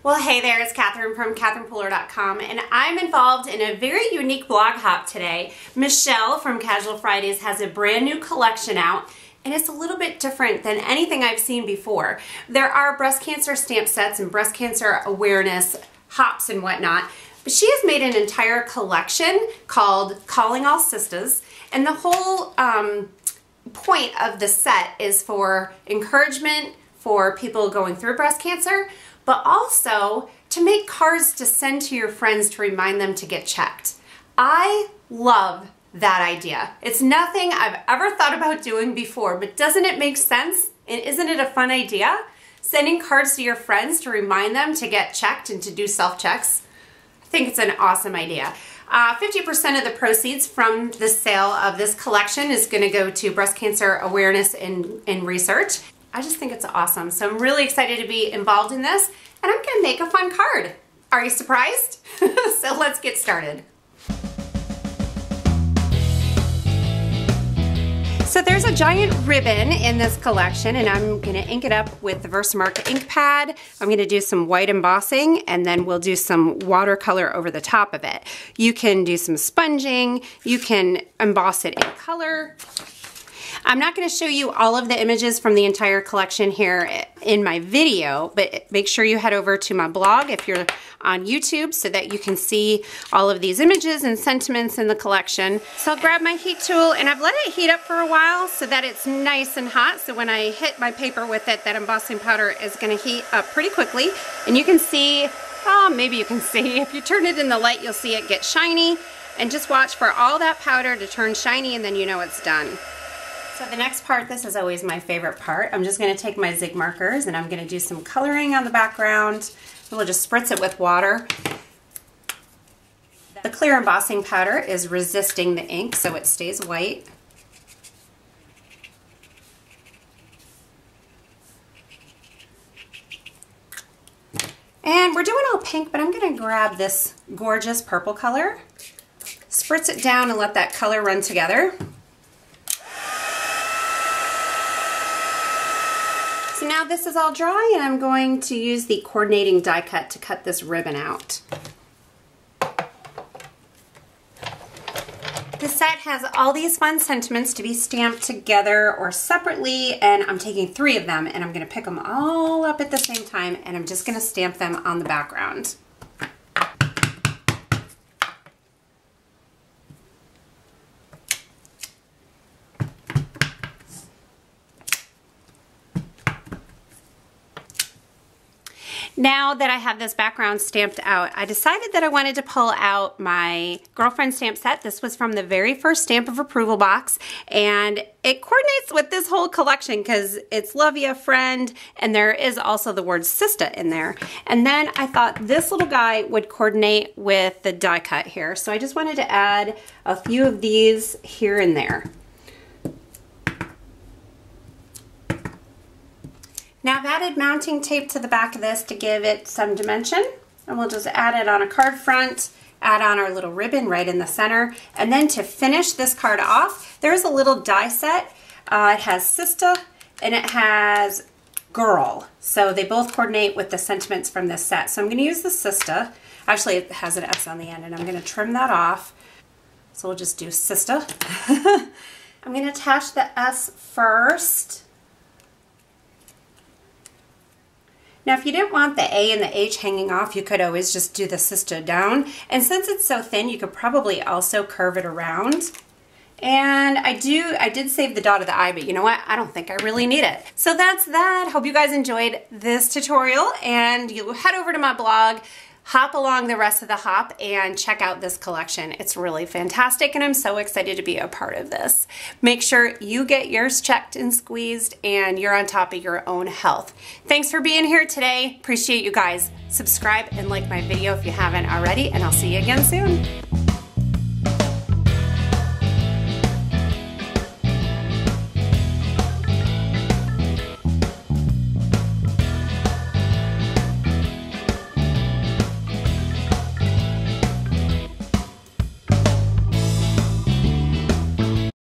Well, hey there, it's Catherine from CatherinePuller.com, and I'm involved in a very unique blog hop today. Michelle from Casual Fridays has a brand new collection out, and it's a little bit different than anything I've seen before. There are breast cancer stamp sets and breast cancer awareness hops and whatnot, but she has made an entire collection called Calling All Sistahs, and the whole point of the set is for encouragement for people going through breast cancer, but also to make cards to send to your friends to remind them to get checked. I love that idea. It's nothing I've ever thought about doing before, but doesn't it make sense? And isn't it a fun idea? Sending cards to your friends to remind them to get checked and to do self-checks. I think it's an awesome idea. 50% of the proceeds from the sale of this collection is going to go to breast cancer awareness and research. I just think it's awesome. So I'm really excited to be involved in this, and I'm going to make a fun card. Are you surprised? So let's get started. So there's a giant ribbon in this collection, and I'm going to ink it up with the Versamark ink pad. I'm going to do some white embossing, and then we'll do some watercolor over the top of it. You can do some sponging. You can emboss it in color. I'm not going to show you all of the images from the entire collection here in my video, but make sure you head over to my blog if you're on YouTube so that you can see all of these images and sentiments in the collection. So I'll grab my heat tool, and I've let it heat up for a while so that it's nice and hot. So when I hit my paper with it, that embossing powder is going to heat up pretty quickly. And you can see, maybe you can see, if you turn it in the light, you'll see it get shiny. And just watch for all that powder to turn shiny, and then you know it's done. So the next part, this is always my favorite part. I'm just going to take my Zig markers and I'm going to do some coloring on the background. We'll just spritz it with water. The clear embossing powder is resisting the ink so it stays white. And we're doing all pink, but I'm going to grab this gorgeous purple color, spritz it down and let that color run together. So now this is all dry, and I'm going to use the coordinating die cut to cut this ribbon out. This set has all these fun sentiments to be stamped together or separately, and I'm taking 3 of them, and I'm going to pick them all up at the same time, and I'm just going to stamp them on the background. Now that I have this background stamped out, I decided that I wanted to pull out my girlfriend stamp set. This was from the very first stamp of approval box, and it coordinates with this whole collection because it's love ya friend, and there is also the word sister in there. And then I thought this little guy would coordinate with the die cut here, so I just wanted to add a few of these here and there. Now I've added mounting tape to the back of this to give it some dimension, and we'll just add it on a card front, add on our little ribbon right in the center, and then to finish this card off, there's a little die set. It has Sister and it has Girl, so they both coordinate with the sentiments from this set. So I'm going to use the Sister. Actually, it has an S on the end, and I'm going to trim that off. So we'll just do Sister. I'm going to attach the S first. Now if you didn't want the A and the H hanging off, you could always just do the sister down. And since it's so thin, you could probably also curve it around. And I did save the dot of the I, but you know what? I don't think I really need it. So that's that. Hope you guys enjoyed this tutorial, and you head over to my blog, hop along the rest of the hop, and check out this collection. It's really fantastic, and I'm so excited to be a part of this. Make sure you get yours checked and squeezed, and you're on top of your own health. Thanks for being here today. Appreciate you guys. Subscribe and like my video if you haven't already, and I'll see you again soon.